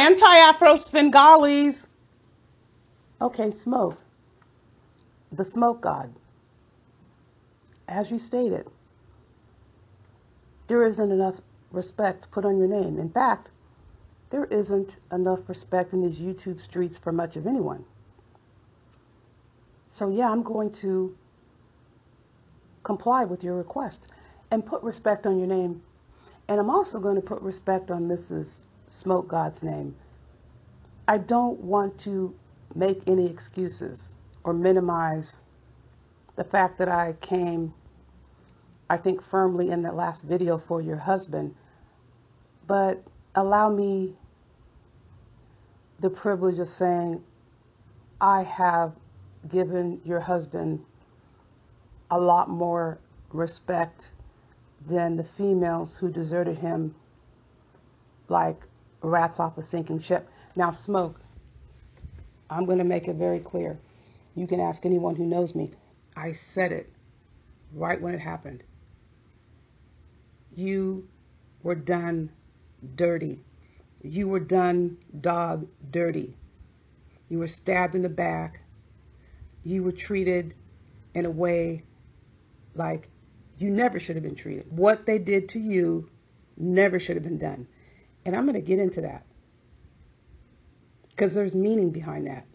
Anti-Afro Svengalis. Okay, smoke. The smoke god. As you stated, there isn't enough respect put on your name. In fact, there isn't enough respect in these YouTube streets for much of anyone. So yeah, I'm going to comply with your request and put respect on your name. And I'm also going to put respect on Mrs. Smoke God's name. I don't want to make any excuses or minimize the fact that I came, I think, firmly in that last video for your husband, but allow me the privilege of saying I have given your husband a lot more respect than the females who deserted him like rats off a sinking ship. Now, Smoke, I'm going to make it very clear. You can ask anyone who knows me. I said it right when it happened. You were done dirty. You were done dog dirty. You were stabbed in the back. You were treated in a way like you never should have been treated. What they did to you never should have been done. And I'm going to get into that because there's meaning behind that.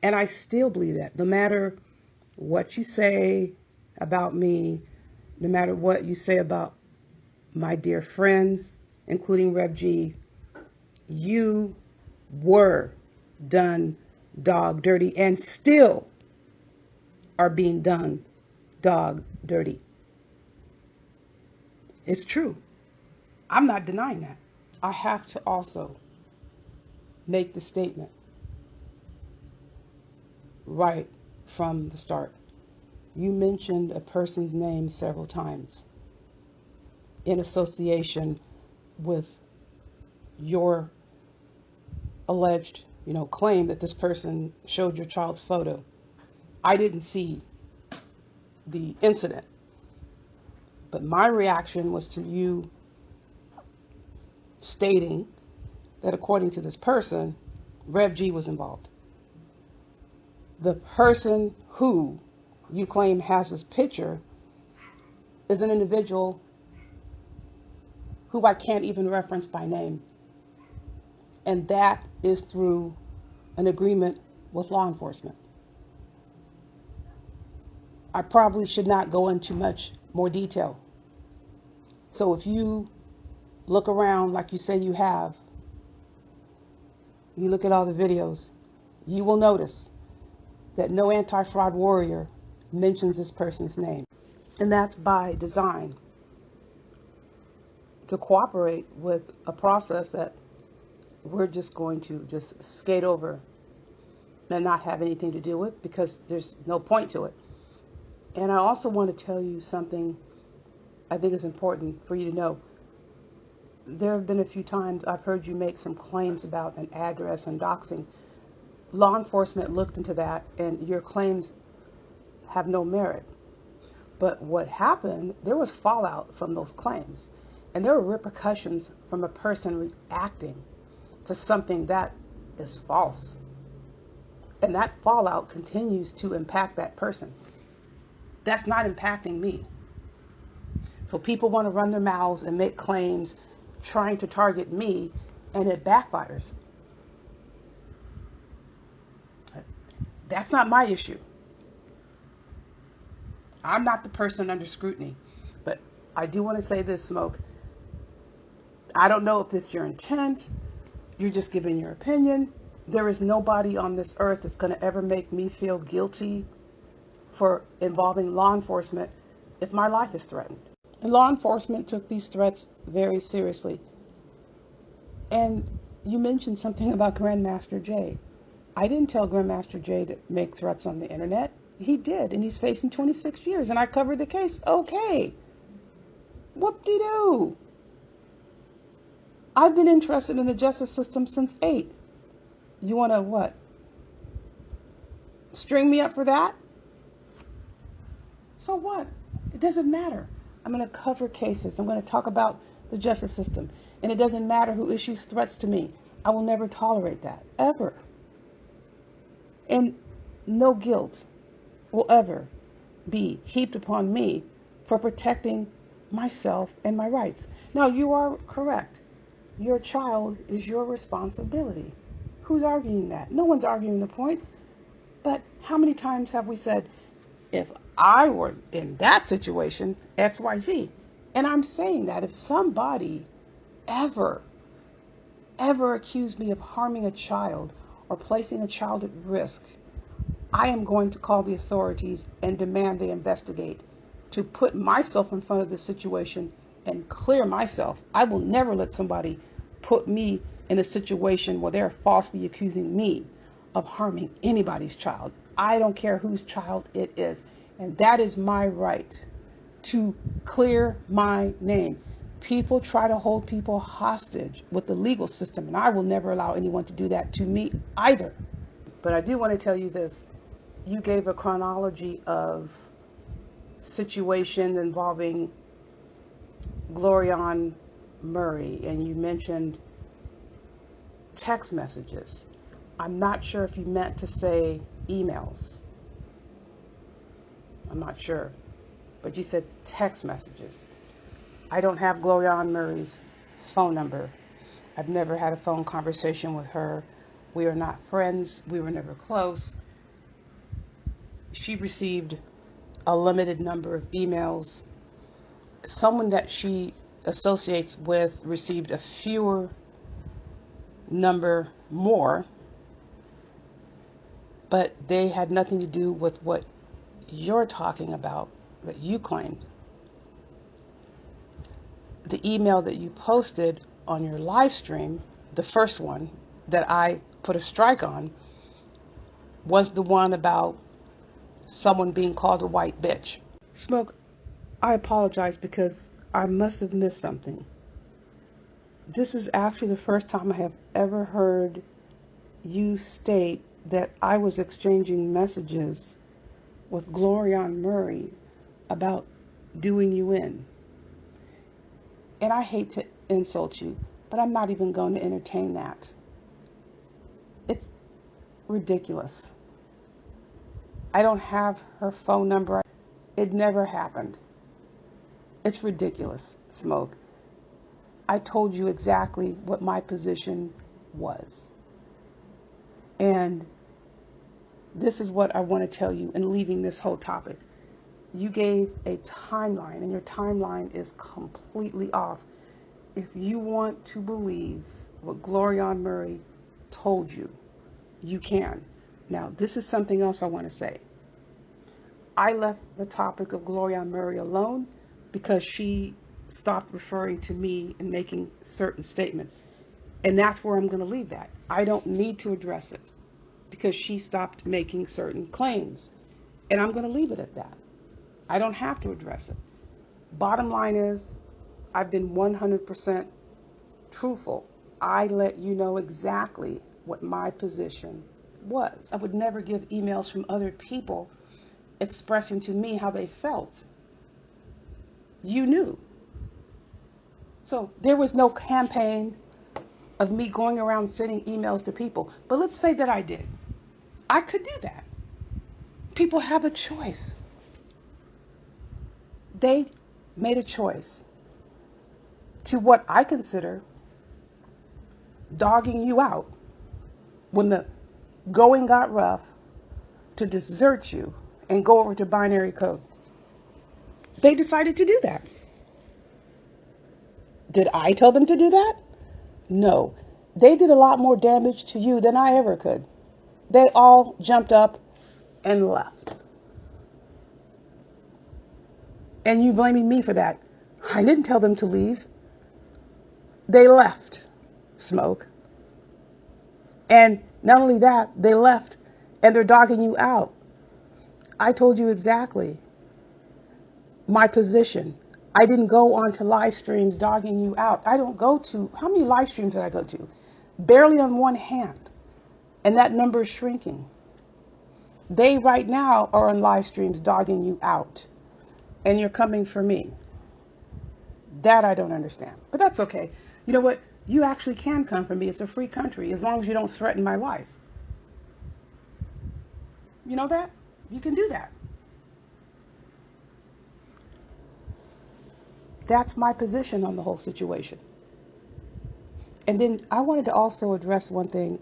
And I still believe that no matter what you say about me, no matter what you say about my dear friends, including Rev G, you were done dog dirty and still are being done dog dirty. It's true. I'm not denying that. I have to also make the statement right from the start. You mentioned a person's name several times in association with your alleged, claim that this person showed your child's photo. I didn't see the incident, but my reaction was to you stating that according to this person, Rev G was involved. The person who you claim has this picture is an individual who I can't even reference by name. And that is through an agreement with law enforcement. I probably should not go into much more detail. So if you look around like you say you have, you look at all the videos, you will notice that no anti-fraud warrior mentions this person's name. And that's by design, to cooperate with a process that we're just going to just skate over and not have anything to do with because there's no point to it. And I also want to tell you something I think is important for you to know. There have been a few times I've heard you make some claims about an address and doxing. Law enforcement looked into that and your claims have no merit. But what happened, there was fallout from those claims. And there were repercussions from a person reacting to something that is false. And that fallout continues to impact that person. That's not impacting me. So people want to run their mouths and make claims trying to target me, and it backfires. That's not my issue. I'm not the person under scrutiny. But I do want to say this, Smoke. I don't know if this is your intent. You're just giving your opinion. There is nobody on this earth that's going to ever make me feel guilty for involving law enforcement if my life is threatened. And law enforcement took these threats very seriously. And you mentioned something about Grandmaster Jay. I didn't tell Grandmaster Jay to make threats on the internet. He did, and he's facing 26 years, and I covered the case. Okay. Whoop-de-doo. I've been interested in the justice system since 8. You want to what? String me up for that? So what? It doesn't matter. I'm going to cover cases. I'm going to talk about the justice system. And it doesn't matter who issues threats to me. I will never tolerate that, ever. And no guilt will ever be heaped upon me for protecting myself and my rights. Now, you are correct. Your child is your responsibility. Who's arguing that? No one's arguing the point. But how many times have we said, if I were in that situation, X, Y, Z? And I'm saying that if somebody ever accused me of harming a child or placing a child at risk, I am going to call the authorities and demand they investigate to put myself in front of the situation and clear myself. I will never let somebody put me in a situation where they're falsely accusing me of harming anybody's child. I don't care whose child it is. And that is my right to clear my name. People try to hold people hostage with the legal system, and I will never allow anyone to do that to me either. But I do want to tell you this. You gave a chronology of situations involving Glorion Murray, and you mentioned text messages. I'm not sure if you meant to say emails. I'm not sure. But you said text messages. I don't have Glorion Murray's phone number. I've never had a phone conversation with her. We are not friends. We were never close. She received a limited number of emails. Someone that she associates with received a fewer number more, but they had nothing to do with what you're talking about that you claimed. The email that you posted on your live stream, the first one that I put a strike on, was the one about someone being called a white bitch. Smoke, I apologize because I must have missed something. This is actually the first time I have ever heard you state that I was exchanging messages with Glorion Murray about doing you in. And I hate to insult you, but I'm not even going to entertain that. It's ridiculous. I don't have her phone number. It never happened. It's ridiculous, Smoke. I told you exactly what my position was. And this is what I want to tell you in leaving this whole topic. You gave a timeline, and your timeline is completely off. If you want to believe what Glorion Murray told you, you can. Now, this is something else I want to say. I left the topic of Glorion Murray alone because she stopped referring to me and making certain statements. And that's where I'm going to leave that. I don't need to address it because she stopped making certain claims. And I'm going to leave it at that. I don't have to address it. Bottom line is, I've been 100% truthful. I let you know exactly what my position was. I would never give emails from other people expressing to me how they felt. You knew. So there was no campaign of me going around sending emails to people. But let's say that I did. I could do that. People have a choice. They made a choice to what I consider dogging you out when the going got rough, to desert you and go over to binary code. They decided to do that. Did I tell them to do that? No. They did a lot more damage to you than I ever could. They all jumped up and left. And you blaming me for that. I didn't tell them to leave. They left, Smoke. And not only that, they left and they're dogging you out. I told you exactly my position. I didn't go on to live streams dogging you out. I don't go to, how many live streams did I go to? Barely on one hand. And that number is shrinking. They right now are on live streams dogging you out. And you're coming for me. That I don't understand. But that's okay. You know what? You actually can come for me. It's a free country as long as you don't threaten my life. You know that? You can do that. That's my position on the whole situation. And then I wanted to also address one thing.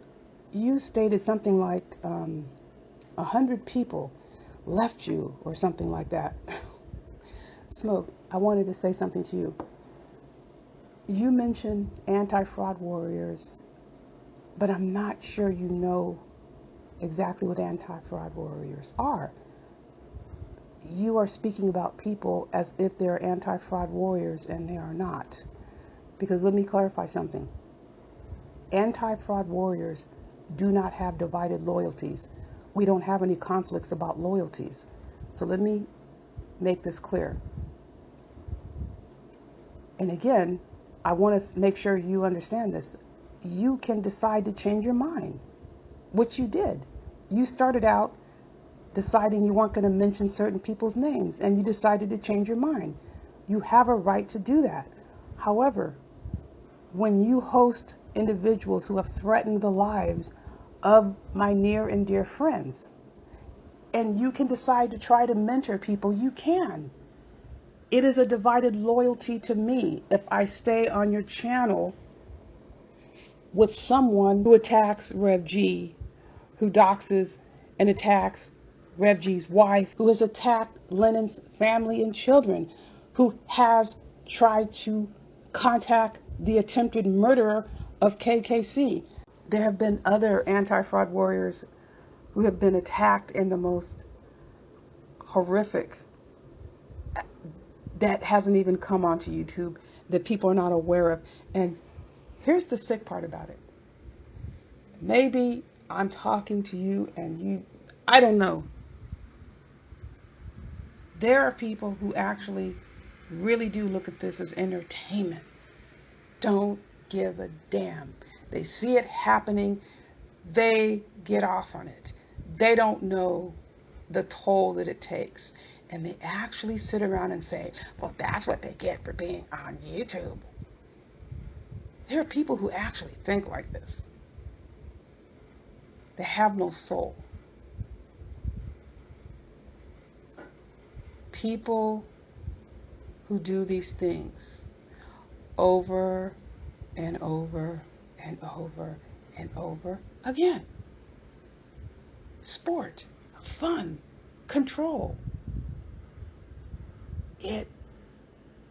You stated something like 100 people left you or something like that. Smoke, I wanted to say something to you. You mentioned anti-fraud warriors, but I'm not sure you know exactly what anti-fraud warriors are. You are speaking about people as if they're anti-fraud warriors, and they are not. Because let me clarify something. Anti-fraud warriors do not have divided loyalties. We don't have any conflicts about loyalties. So let me make this clear. And again, I want to make sure you understand this. You can decide to change your mind, which you did. You started out deciding you weren't going to mention certain people's names, and you decided to change your mind. You have a right to do that. However, when you host individuals who have threatened the lives of my near and dear friends, and you can decide to try to mentor people, you can. It is a divided loyalty to me if I stay on your channel with someone who attacks Rev G, who doxes and attacks Rev G's wife, who has attacked Lennon's family and children, who has tried to contact the attempted murderer of KKC. There have been other anti-fraud warriors who have been attacked in the most horrific, that hasn't even come onto YouTube, that people are not aware of. And here's the sick part about it. Maybe I'm talking to you and you, I don't know. There are people who actually really do look at this as entertainment. Don't give a damn. They see it happening. They get off on it. They don't know the toll that it takes. And they actually sit around and say, well, that's what they get for being on YouTube. There are people who actually think like this. They have no soul. People who do these things over and over and over and over again. Sport, fun, control. It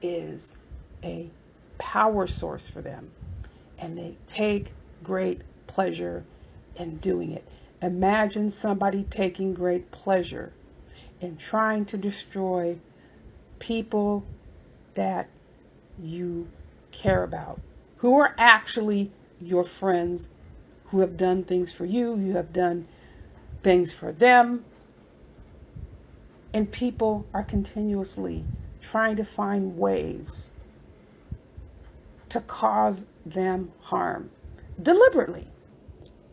is a power source for them, and they take great pleasure in doing it. Imagine somebody taking great pleasure in trying to destroy people that you care about, who are actually your friends, who have done things for you, you have done things for them, and people are continuously trying to find ways to cause them harm deliberately.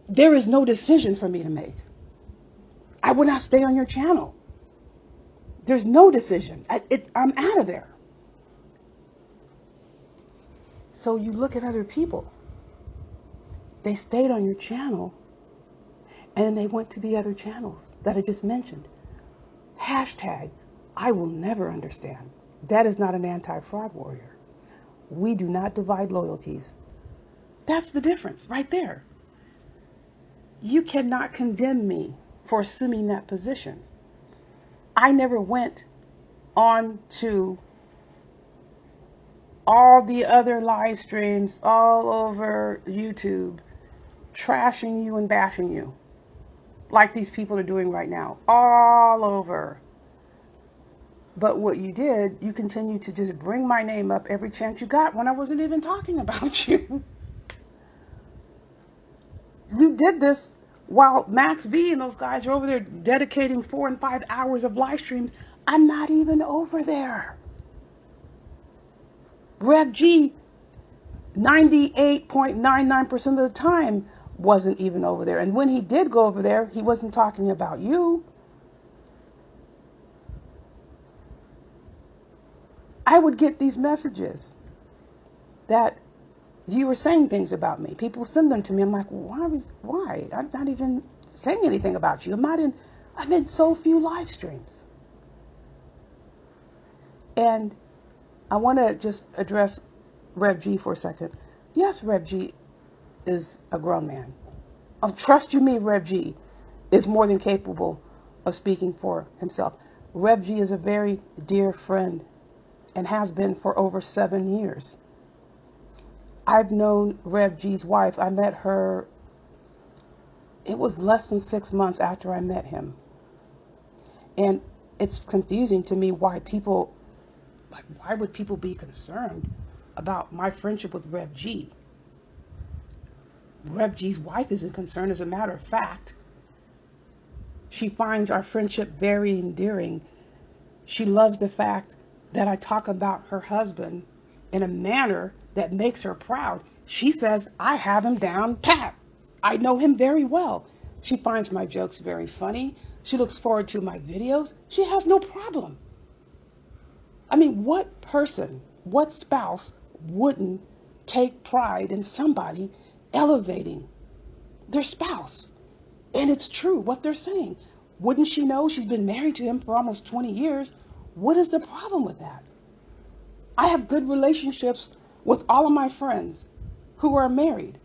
There is no decision for me to make. I would not stay on your channel. There's no decision. I'm out of there. So you look at other people. They stayed on your channel, and they went to the other channels that I just mentioned. Hashtag, I will never understand. That is not an anti-fraud warrior. We do not divide loyalties. That's the difference right there. You cannot condemn me for assuming that position. I never went on to all the other live streams all over YouTube, trashing you and bashing you, like these people are doing right now, all over. But what you did, you continued to just bring my name up every chance you got when I wasn't even talking about you. You did this while Max V and those guys are over there dedicating 4 and 5 hours of live streams. I'm not even over there. Rev G, 98.99% of the time, wasn't even over there. And when he did go over there, he wasn't talking about you. I would get these messages that You were saying things about me. People send them to me. I'm like, why? I'm not even saying anything about you. I'm in so few live streams. And I want to just address Rev G for a second. Yes, Rev G is a grown man. Trust you me, Rev G is more than capable of speaking for himself. Rev G is a very dear friend and has been for over 7 years. I've known Rev G's wife. I met her, it was less than 6 months after I met him. And it's confusing to me why would people be concerned about my friendship with Rev G? Rev G's wife isn't concerned. As a matter of fact, she finds our friendship very endearing. She loves the fact that I talk about her husband in a manner that makes her proud. She says, I have him down pat. I know him very well. She finds my jokes very funny. She looks forward to my videos. She has no problem. I mean, what person, what spouse wouldn't take pride in somebody elevating their spouse? And it's true what they're saying. Wouldn't she know she's been married to him for almost 20 years? What is the problem with that? I have good relationships with all of my friends who are married.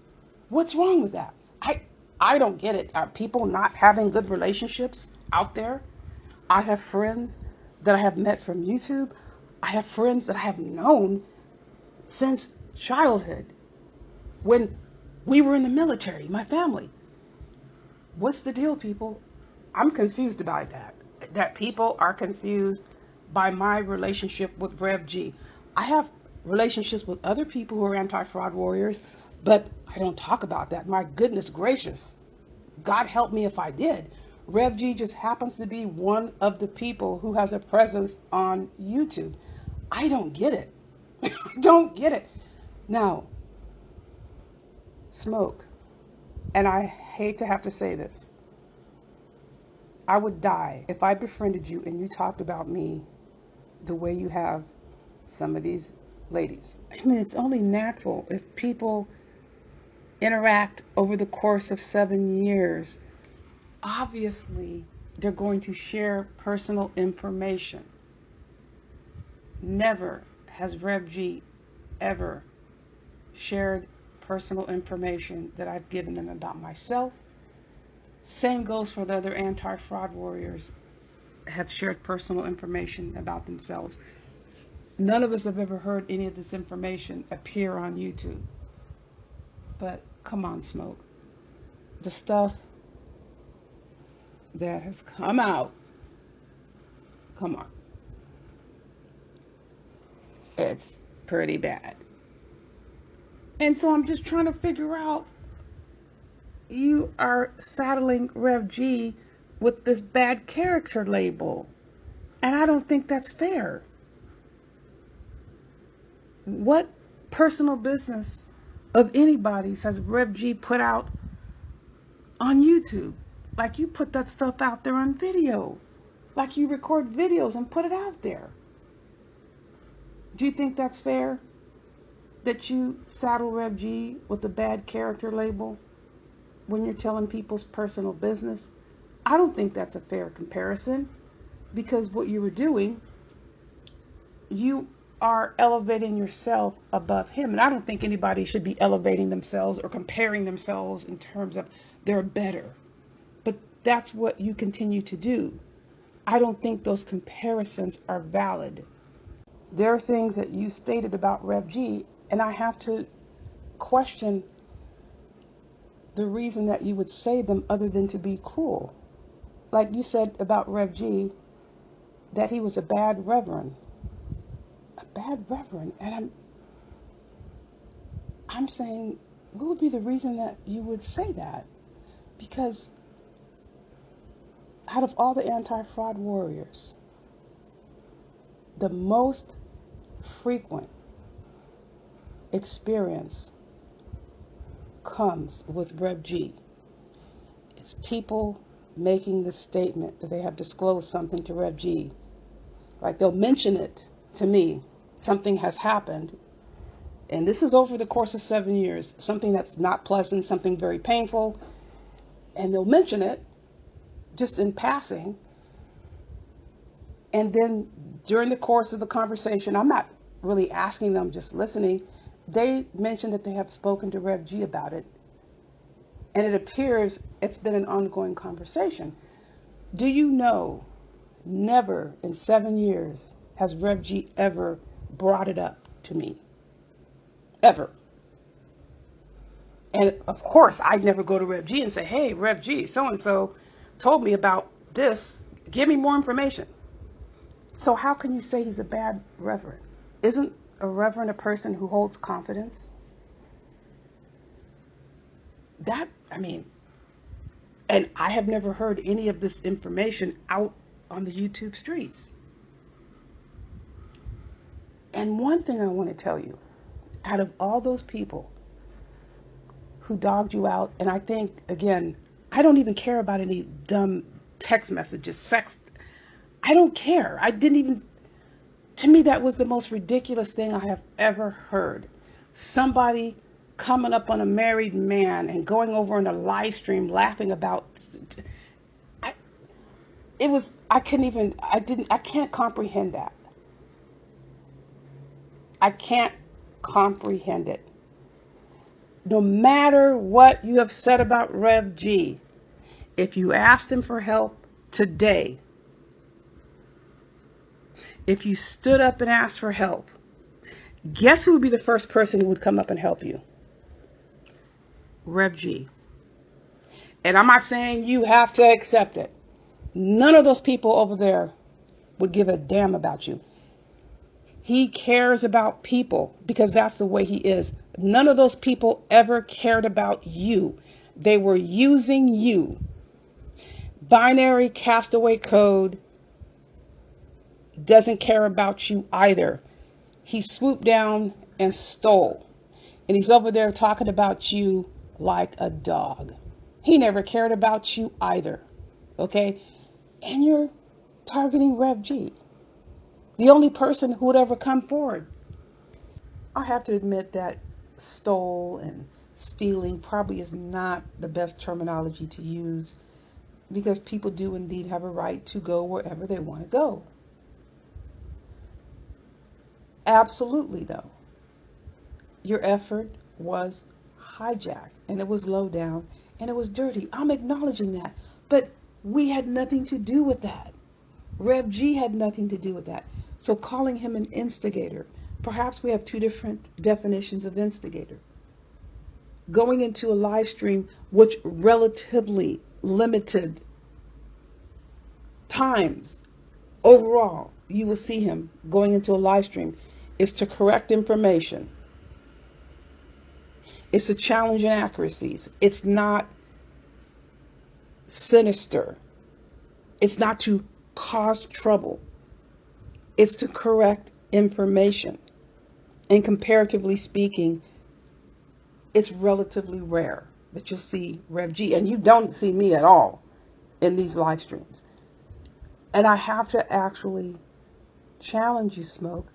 What's wrong with that? I don't get it. Are people not having good relationships out there? I have friends that I have met from YouTube. I have friends that I have known since childhood, when we were in the military, my family. What's the deal, people? I'm confused about that people are confused by my relationship with Rev G. I have relationships with other people who are anti-fraud warriors, but I don't talk about that. My goodness gracious. God help me if I did. Rev G just happens to be one of the people who has a presence on YouTube. I don't get it. I don't get it. Now, Smoke, and I hate to have to say this, I would die if I befriended you and you talked about me the way you have some of these ladies. I mean, it's only natural if people interact over the course of 7 years. Obviously, they're going to share personal information. Never has Rev G ever shared personal information that I've given them about myself. Same goes for the other anti-fraud warriors have shared personal information about themselves. None of us have ever heard any of this information appear on YouTube. But come on, Smoke. The stuff that has come out, come on. It's pretty bad. And so I'm just trying to figure out, you are saddling Rev G with this bad character label. And I don't think that's fair. What personal business of anybody's has Rev G put out on YouTube? Like, you put that stuff out there on video. Like, you record videos and put it out there. Do you think that's fair? That you saddle Rev G with a bad character label when you're telling people's personal business? I don't think that's a fair comparison, because what you were doing, you are elevating yourself above him. And I don't think anybody should be elevating themselves or comparing themselves in terms of they're better. But that's what you continue to do. I don't think those comparisons are valid. There are things that you stated about Rev G, and I have to question the reason that you would say them other than to be cruel. Like you said about Rev G, that he was a bad reverend. A bad reverend. And I'm saying, what would be the reason that you would say that? Because out of all the anti-fraud warriors, the most frequent experience comes with Rev G. It's people making the statement that they have disclosed something to Rev G. Like, they'll mention it to me. Something has happened. And this is over the course of 7 years, something that's not pleasant, something very painful. And they'll mention it just in passing. And then during the course of the conversation, I'm not really asking them, just listening. They mention that they have spoken to Rev G about it. And it appears it's been an ongoing conversation. Do you know, never in 7 years has Rev G ever brought it up to me. Ever. And of course, I'd never go to Rev G and say, hey, Rev G, so-and-so told me about this. Give me more information. So how can you say he's a bad reverend? Isn't a reverend a person who holds confidence? And I have never heard any of this information out on the YouTube streets. And one thing I want to tell you, out of all those people who dogged you out, and I think, again, I don't even care about any dumb text messages, sex. I don't care. To me, that was the most ridiculous thing I have ever heard. Somebody coming up on a married man and going over on a live stream laughing about, I can't comprehend that. I can't comprehend it. No matter what you have said about Rev G, if you asked him for help today, if you stood up and asked for help, guess who would be the first person who would come up and help you? Rev G. And I'm not saying you have to accept it. None of those people over there would give a damn about you. He cares about people because that's the way he is. None of those people ever cared about you. They were using you. Binary castaway code doesn't care about you either. He swooped down and stole. And he's over there talking about you like a dog. He never cared about you either. Okay? And you're targeting Rev G, the only person who would ever come forward. I have to admit that stole and stealing probably is not the best terminology to use, because people do indeed have a right to go wherever they want to go. Absolutely, though, your effort was hijacked, and it was low down, and it was dirty. I'm acknowledging that, but we had nothing to do with that. Rev G had nothing to do with that. So calling him an instigator, perhaps we have two different definitions of instigator. Going into a live stream, which relatively limited times overall, you will see him going into a live stream, is to correct information. It's to challenge inaccuracies. It's not sinister. It's not to cause trouble. It's to correct information. And comparatively speaking, it's relatively rare that you'll see Rev G. And you don't see me at all in these live streams. And I have to actually challenge you, Smoke.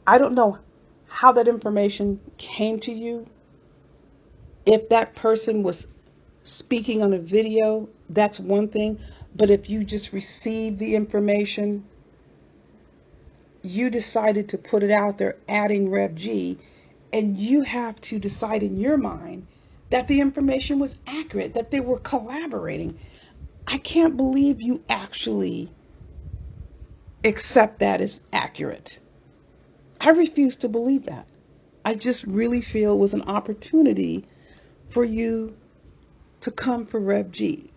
I don't know how that information came to you. If that person was speaking on a video, that's one thing. But if you just received the information, you decided to put it out there, adding Rev G, and you have to decide in your mind that the information was accurate, that they were collaborating. I can't believe you actually accept that as accurate. I refuse to believe that. I just really feel it was an opportunity for you to come for Rev G.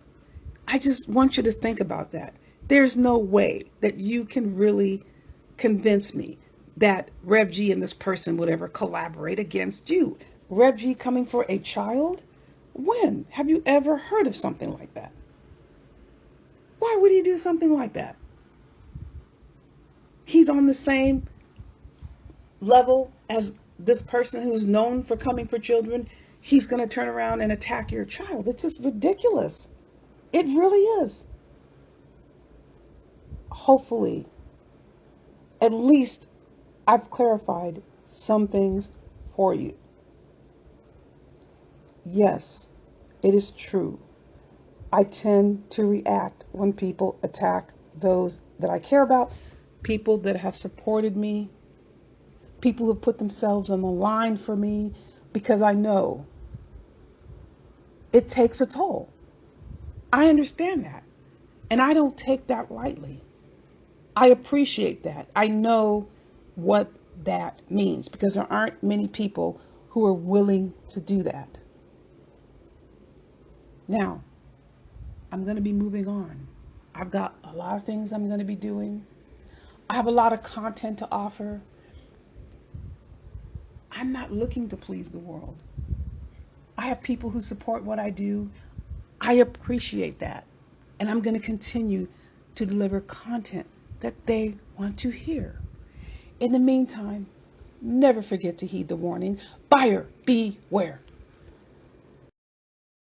I just want you to think about that. There's no way that you can really convince me that Rev G and this person would ever collaborate against you. Rev G coming for a child? When? Have you ever heard of something like that? Why would he do something like that? He's on the same level as this person who's known for coming for children. He's going to turn around and attack your child. It's just ridiculous. It really is. Hopefully, at least I've clarified some things for you. Yes, it is true. I tend to react when people attack those that I care about, people that have supported me, people who have put themselves on the line for me, because I know it takes a toll. I understand that. And I don't take that lightly. I appreciate that. I know what that means because there aren't many people who are willing to do that. Now, I'm going to be moving on. I've got a lot of things I'm going to be doing. I have a lot of content to offer. I'm not looking to please the world. I have people who support what I do. I appreciate that. And I'm going to continue to deliver content that they want to hear. In the meantime, never forget to heed the warning. Buyer beware.